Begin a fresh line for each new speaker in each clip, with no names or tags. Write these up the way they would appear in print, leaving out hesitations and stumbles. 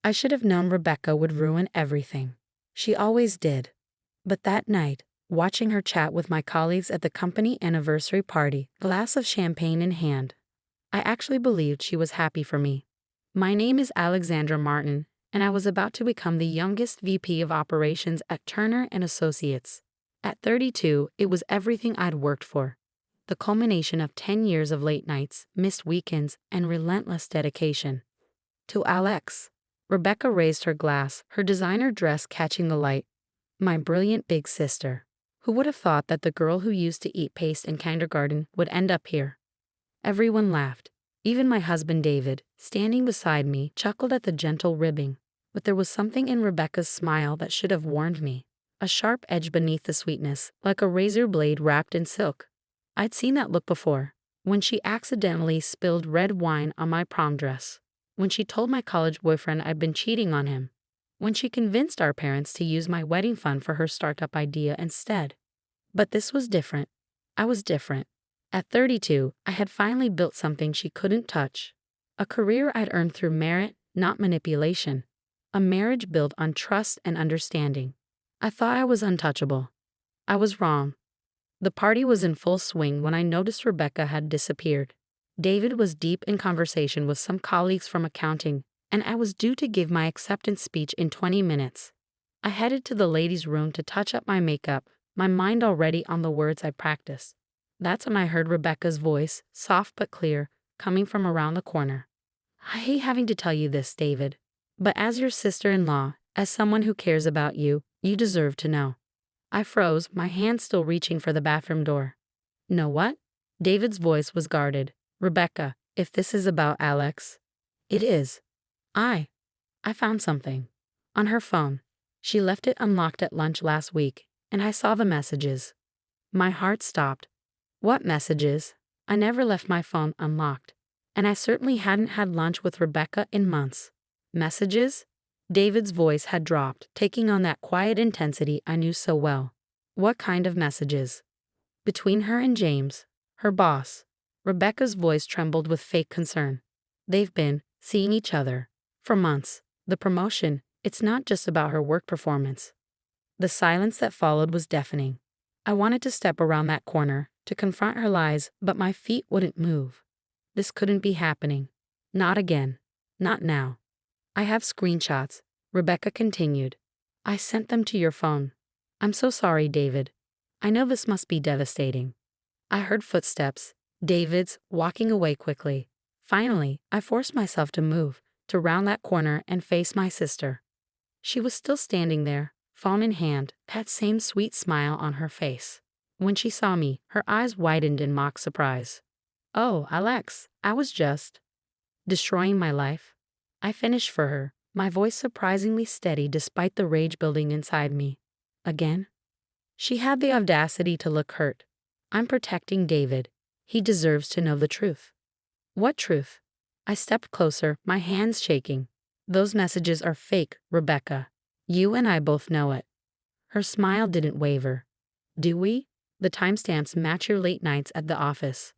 I should have known Rebecca would ruin everything. She always did. But that night, watching her chat with my colleagues at the company anniversary party, glass of champagne in hand, I actually believed she was happy for me. My name is Alexandra Martin, and I was about to become the youngest VP of operations at Turner and Associates. At 32, it was everything I'd worked for. The culmination of 10 years of late nights, missed weekends, and relentless dedication. To Alex. Rebecca raised her glass, her designer dress catching the light. My brilliant big sister. Who would have thought that the girl who used to eat paste in kindergarten would end up here? Everyone laughed. Even my husband David, standing beside me, chuckled at the gentle ribbing. But there was something in Rebecca's smile that should have warned me. A sharp edge beneath the sweetness, like a razor blade wrapped in silk. I'd seen that look before, when she accidentally spilled red wine on my prom dress. When she told my college boyfriend I'd been cheating on him. When she convinced our parents to use my wedding fund for her startup idea instead. But this was different. I was different. At 32, I had finally built something she couldn't touch. A career I'd earned through merit, not manipulation. A marriage built on trust and understanding. I thought I was untouchable. I was wrong. The party was in full swing when I noticed Rebecca had disappeared. David was deep in conversation with some colleagues from accounting, and I was due to give my acceptance speech in 20 minutes. I headed to the ladies' room to touch up my makeup, my mind already on the words I practiced. That's when I heard Rebecca's voice, soft but clear, coming from around the corner. I hate having to tell you this, David, but as your sister-in-law, as someone who cares about you, you deserve to know. I froze, my hand still reaching for the bathroom door. Know what? David's voice was guarded. Rebecca, if this is about Alex. It is. I found something. On her phone. She left it unlocked at lunch last week, and I saw the messages. My heart stopped. What messages? I never left my phone unlocked, and I certainly hadn't had lunch with Rebecca in months. Messages? David's voice had dropped, taking on that quiet intensity I knew so well. What kind of messages? Between her and James, her boss. Rebecca's voice trembled with fake concern. They've been seeing each other for months. The promotion, it's not just about her work performance. The silence that followed was deafening. I wanted to step around that corner, to confront her lies, but my feet wouldn't move. This couldn't be happening. Not again. Not now. I have screenshots, Rebecca continued. I sent them to your phone. I'm so sorry, David. I know this must be devastating. I heard footsteps, David's, walking away quickly. Finally, I forced myself to move, to round that corner and face my sister. She was still standing there, phone in hand, that same sweet smile on her face. When she saw me, her eyes widened in mock surprise. Oh, Alex, I was just destroying my life. I finished for her, my voice surprisingly steady despite the rage building inside me. Again? She had the audacity to look hurt. I'm protecting David. He deserves to know the truth. What truth? I stepped closer, my hands shaking. Those messages are fake, Rebecca. You and I both know it. Her smile didn't waver. Do we? The timestamps match your late nights at the office.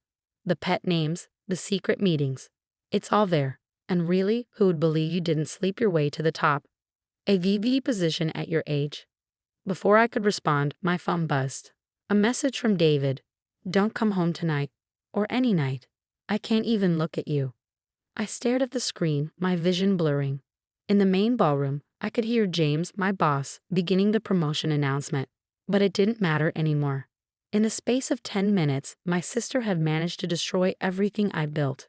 The pet names, the secret meetings. It's all there. And really, who would believe you didn't sleep your way to the top? A VP position at your age? Before I could respond, my phone buzzed. A message from David. Don't come home tonight. Or any night. I can't even look at you. I stared at the screen, my vision blurring. In the main ballroom, I could hear James, my boss, beginning the promotion announcement. But it didn't matter anymore. In the space of 10 minutes, my sister had managed to destroy everything I built.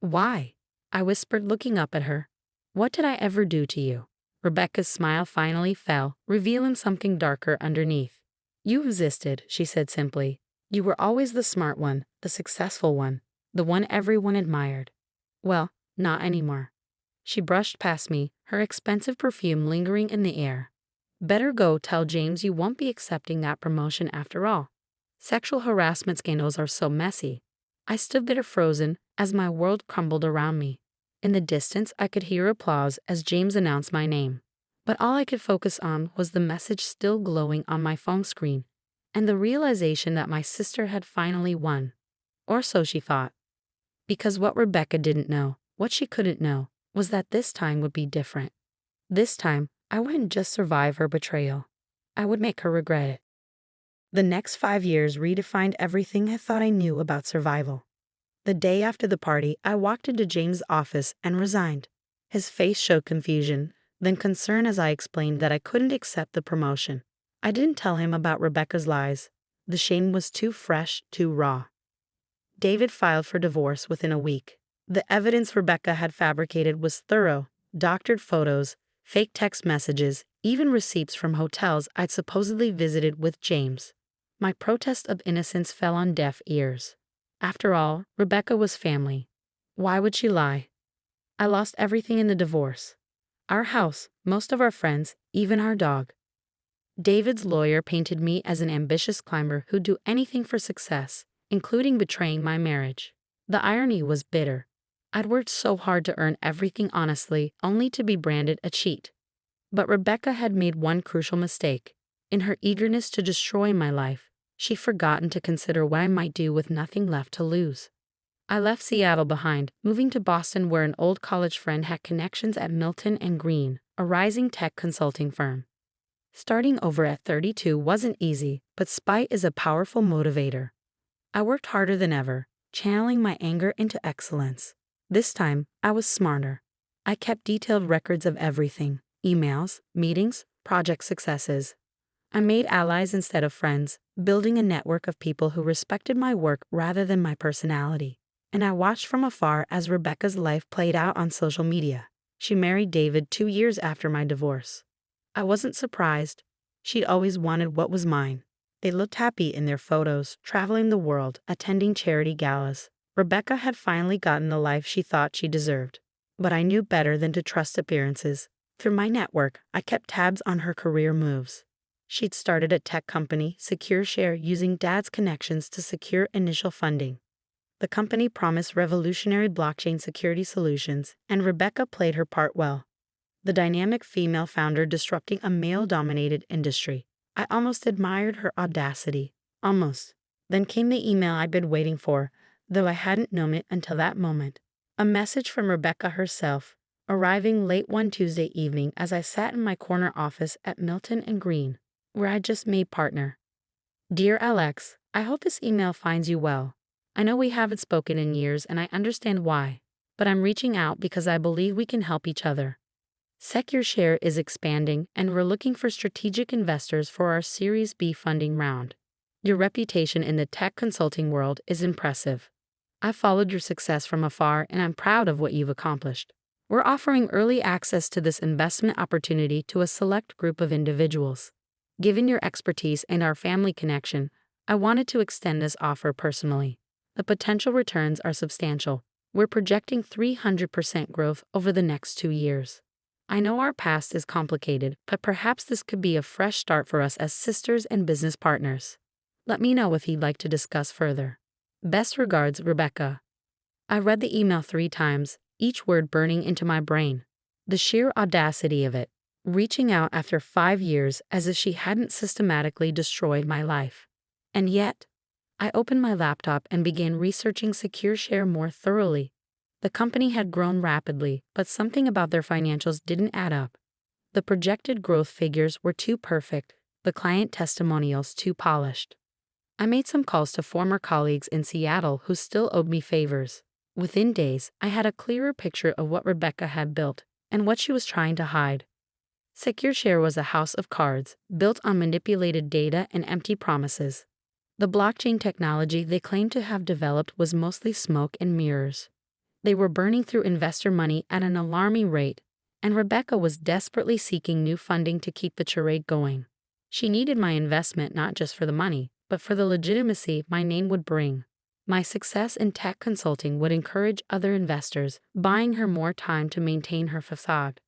Why? I whispered, looking up at her. What did I ever do to you? Rebecca's smile finally fell, revealing something darker underneath. You existed, she said simply. You were always the smart one, the successful one, the one everyone admired. Well, not anymore. She brushed past me, her expensive perfume lingering in the air. Better go tell James you won't be accepting that promotion after all. Sexual harassment scandals are so messy. I stood there frozen as my world crumbled around me. In the distance, I could hear applause as James announced my name. But all I could focus on was the message still glowing on my phone screen, and the realization that my sister had finally won. Or so she thought. Because what Rebecca didn't know, what she couldn't know, was that this time would be different. This time, I wouldn't just survive her betrayal. I would make her regret it. The next 5 years redefined everything I thought I knew about survival. The day after the party, I walked into James' office and resigned. His face showed confusion, then concern as I explained that I couldn't accept the promotion. I didn't tell him about Rebecca's lies. The shame was too fresh, too raw. David filed for divorce within a week. The evidence Rebecca had fabricated was thorough: doctored photos, fake text messages, even receipts from hotels I'd supposedly visited with James. My protest of innocence fell on deaf ears. After all, Rebecca was family. Why would she lie? I lost everything in the divorce. Our house, most of our friends, even our dog. David's lawyer painted me as an ambitious climber who'd do anything for success, including betraying my marriage. The irony was bitter. I'd worked so hard to earn everything honestly, only to be branded a cheat. But Rebecca had made one crucial mistake. In her eagerness to destroy my life, she'd forgotten to consider what I might do with nothing left to lose. I left Seattle behind, moving to Boston where an old college friend had connections at Milton and Green, a rising tech consulting firm. Starting over at 32 wasn't easy, but spite is a powerful motivator. I worked harder than ever, channeling my anger into excellence. This time, I was smarter. I kept detailed records of everything: emails, meetings, project successes. I made allies instead of friends, building a network of people who respected my work rather than my personality. And I watched from afar as Rebecca's life played out on social media. She married David 2 years after my divorce. I wasn't surprised. She'd always wanted what was mine. They looked happy in their photos, traveling the world, attending charity galas. Rebecca had finally gotten the life she thought she deserved. But I knew better than to trust appearances. Through my network, I kept tabs on her career moves. She'd started a tech company, SecureShare, using Dad's connections to secure initial funding. The company promised revolutionary blockchain security solutions, and Rebecca played her part well. The dynamic female founder disrupting a male-dominated industry. I almost admired her audacity. Almost. Then came the email I'd been waiting for, though I hadn't known it until that moment. A message from Rebecca herself, arriving late one Tuesday evening as I sat in my corner office at Milton and Green, where I'd just made partner. Dear Alex, I hope this email finds you well. I know we haven't spoken in years and I understand why, but I'm reaching out because I believe we can help each other. SecureShare is expanding and we're looking for strategic investors for our Series B funding round. Your reputation in the tech consulting world is impressive. I've followed your success from afar and I'm proud of what you've accomplished. We're offering early access to this investment opportunity to a select group of individuals. Given your expertise and our family connection, I wanted to extend this offer personally. The potential returns are substantial. We're projecting 300% growth over the next 2 years. I know our past is complicated, but perhaps this could be a fresh start for us as sisters and business partners. Let me know if you'd like to discuss further. Best regards, Rebecca. I read the email 3 times, each word burning into my brain. The sheer audacity of it, reaching out after 5 years as if she hadn't systematically destroyed my life. And yet, I opened my laptop and began researching SecureShare more thoroughly. The company had grown rapidly, but something about their financials didn't add up. The projected growth figures were too perfect, the client testimonials too polished. I made some calls to former colleagues in Seattle who still owed me favors. Within days, I had a clearer picture of what Rebecca had built and what she was trying to hide. SecureShare was a house of cards, built on manipulated data and empty promises. The blockchain technology they claimed to have developed was mostly smoke and mirrors. They were burning through investor money at an alarming rate, and Rebecca was desperately seeking new funding to keep the charade going. She needed my investment not just for the money, but for the legitimacy my name would bring. My success in tech consulting would encourage other investors, buying her more time to maintain her facade.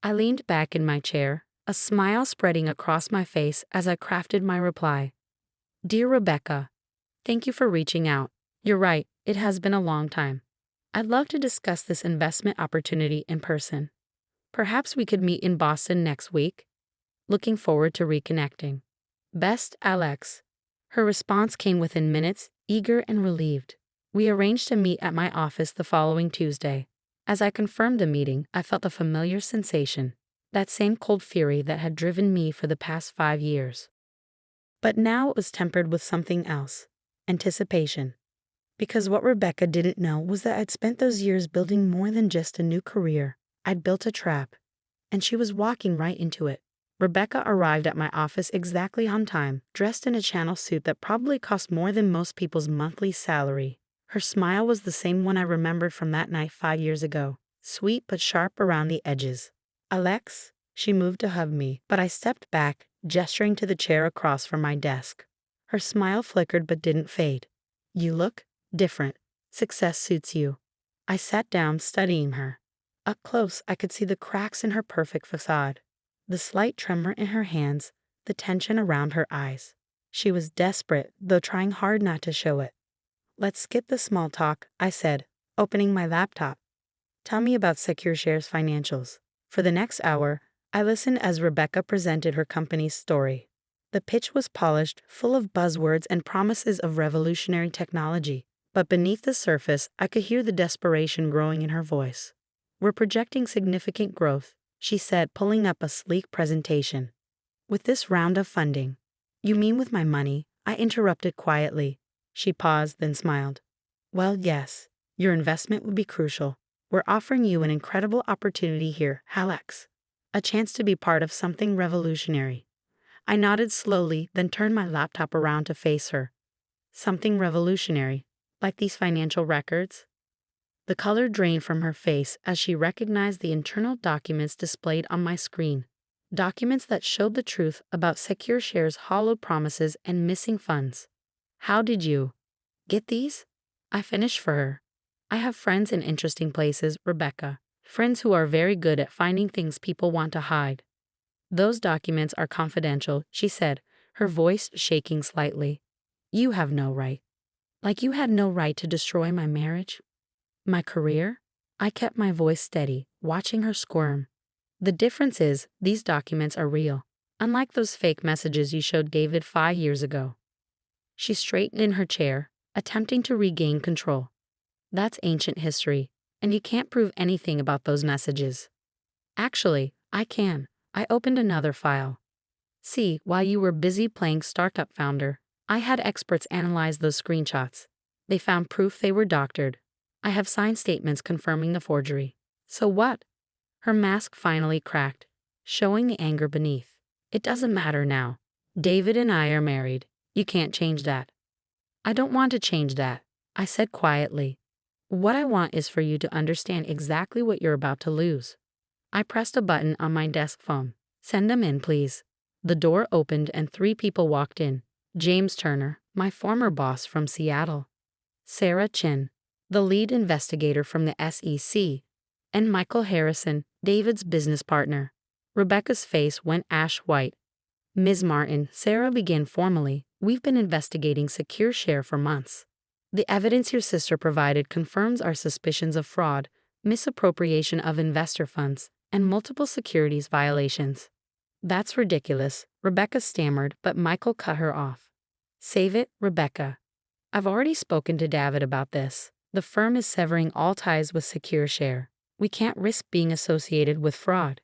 I leaned back in my chair, a smile spreading across my face as I crafted my reply. Dear Rebecca, thank you for reaching out. You're right, it has been a long time. I'd love to discuss this investment opportunity in person. Perhaps we could meet in Boston next week. Looking forward to reconnecting. Best, Alex. Her response came within minutes, eager and relieved. We arranged to meet at my office the following Tuesday. As I confirmed the meeting, I felt a familiar sensation. that same cold fury that had driven me for the past 5 years. But now it was tempered with something else: anticipation. Because what Rebecca didn't know was that I'd spent those years building more than just a new career. I'd built a trap, and she was walking right into it. Rebecca arrived at my office exactly on time, dressed in a Chanel suit that probably cost more than most people's monthly salary. Her smile was the same one I remembered from that night 5 years ago, sweet but sharp around the edges. "Alex?" She moved to hug me, but I stepped back, gesturing to the chair across from my desk. Her smile flickered but didn't fade. "You look different. Success suits you." I sat down, studying her. Up close, I could see the cracks in her perfect facade, the slight tremor in her hands, the tension around her eyes. She was desperate, though trying hard not to show it. "Let's skip the small talk," I said, opening my laptop. "Tell me about SecureShare's financials." For the next hour, I listened as Rebecca presented her company's story. The pitch was polished, full of buzzwords and promises of revolutionary technology. But beneath the surface, I could hear the desperation growing in her voice. "We're projecting significant growth," she said, pulling up a sleek presentation. "With this round of funding." "You mean with my money?" I interrupted quietly. She paused, then smiled. "Well, yes. Your investment would be crucial. We're offering you an incredible opportunity here, Alex. A chance to be part of something revolutionary." I nodded slowly, then turned my laptop around to face her. "Something revolutionary? Like these financial records?" The color drained from her face as she recognized the internal documents displayed on my screen. Documents that showed the truth about SecureShare's hollowed promises and missing funds. "How did you get these?" I finished for her. "I have friends in interesting places, Rebecca. Friends who are very good at finding things people want to hide." "Those documents are confidential," she said, her voice shaking slightly. "You have no right." "Like you had no right to destroy my marriage? My career?" I kept my voice steady, watching her squirm. "The difference is, these documents are real. Unlike those fake messages you showed David 5 years ago." She straightened in her chair, attempting to regain control. "That's ancient history, and you can't prove anything about those messages." "Actually, I can." I opened another file. "See, while you were busy playing startup founder, I had experts analyze those screenshots. They found proof they were doctored. I have signed statements confirming the forgery." "So what?" Her mask finally cracked, showing the anger beneath. "It doesn't matter now. David and I are married. You can't change that." "I don't want to change that," I said quietly. "What I want is for you to understand exactly what you're about to lose." I pressed a button on my desk phone. "Send them in, please." The door opened and 3 people walked in. James Turner, my former boss from Seattle; Sarah Chin, the lead investigator from the SEC; and Michael Harrison, David's business partner. Rebecca's face went ash white. "Ms. Martin," Sarah began formally, "we've been investigating SecureShare for months. The evidence your sister provided confirms our suspicions of fraud, misappropriation of investor funds, and multiple securities violations." "That's ridiculous," Rebecca stammered, but Michael cut her off. "Save it, Rebecca. I've already spoken to David about this. The firm is severing all ties with SecureShare. We can't risk being associated with fraud."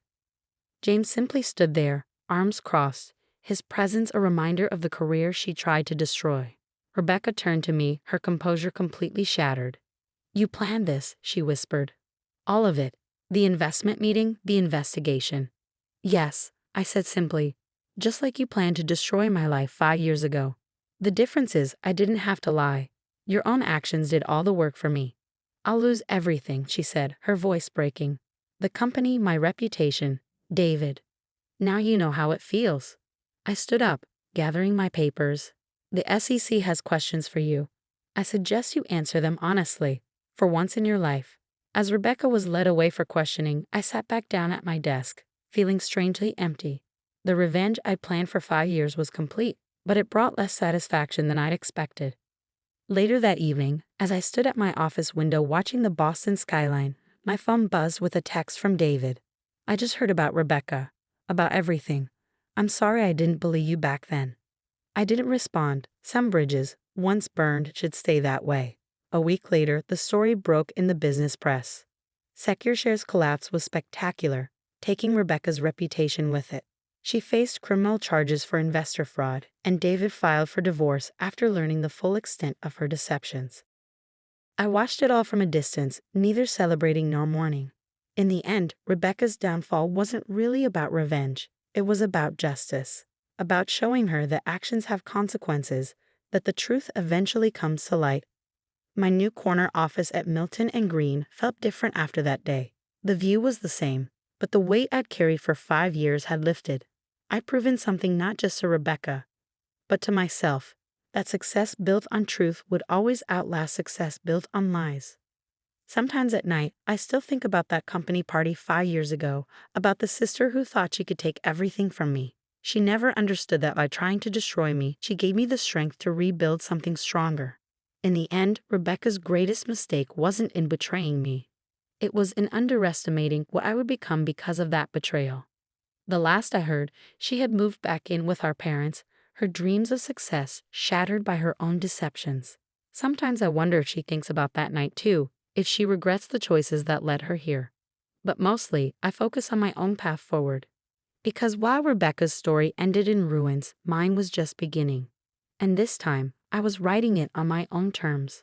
James simply stood there, arms crossed, his presence a reminder of the career she tried to destroy. Rebecca turned to me, her composure completely shattered. "You planned this," she whispered. "All of it. The investment meeting, the investigation." "Yes," I said simply. "Just like you planned to destroy my life 5 years ago. The difference is I didn't have to lie. Your own actions did all the work for me." "I'll lose everything," she said, her voice breaking. "The company, my reputation, David. Now you know how it feels." I stood up, gathering my papers. "The SEC has questions for you. I suggest you answer them honestly, for once in your life." As Rebecca was led away for questioning, I sat back down at my desk, feeling strangely empty. The revenge I planned for 5 years was complete, but it brought less satisfaction than I'd expected. Later that evening, as I stood at my office window watching the Boston skyline, my phone buzzed with a text from David. "I just heard about Rebecca. About everything. I'm sorry I didn't believe you back then." I didn't respond. Some bridges, once burned, should stay that way. A week later, the story broke in the business press. SecureShare's collapse was spectacular. taking Rebecca's reputation with it. She faced criminal charges for investor fraud, and David filed for divorce after learning the full extent of her deceptions. I watched it all from a distance, neither celebrating nor mourning. In the end, Rebecca's downfall wasn't really about revenge. It was about justice, about showing her that actions have consequences, that the truth eventually comes to light. My new corner office at Milton and Green felt different after that day. The view was the same, but the weight I'd carried for 5 years had lifted. I'd proven something not just to Rebecca, but to myself, that success built on truth would always outlast success built on lies. Sometimes at night, I still think about that company party 5 years ago, about the sister who thought she could take everything from me. She never understood that by trying to destroy me, she gave me the strength to rebuild something stronger. In the end, Rebecca's greatest mistake wasn't in betraying me. It was in underestimating what I would become because of that betrayal. The last I heard, she had moved back in with our parents, her dreams of success shattered by her own deceptions. Sometimes I wonder if she thinks about that night too, if she regrets the choices that led her here. But mostly, I focus on my own path forward. Because while Rebecca's story ended in ruins, mine was just beginning. And this time, I was writing it on my own terms.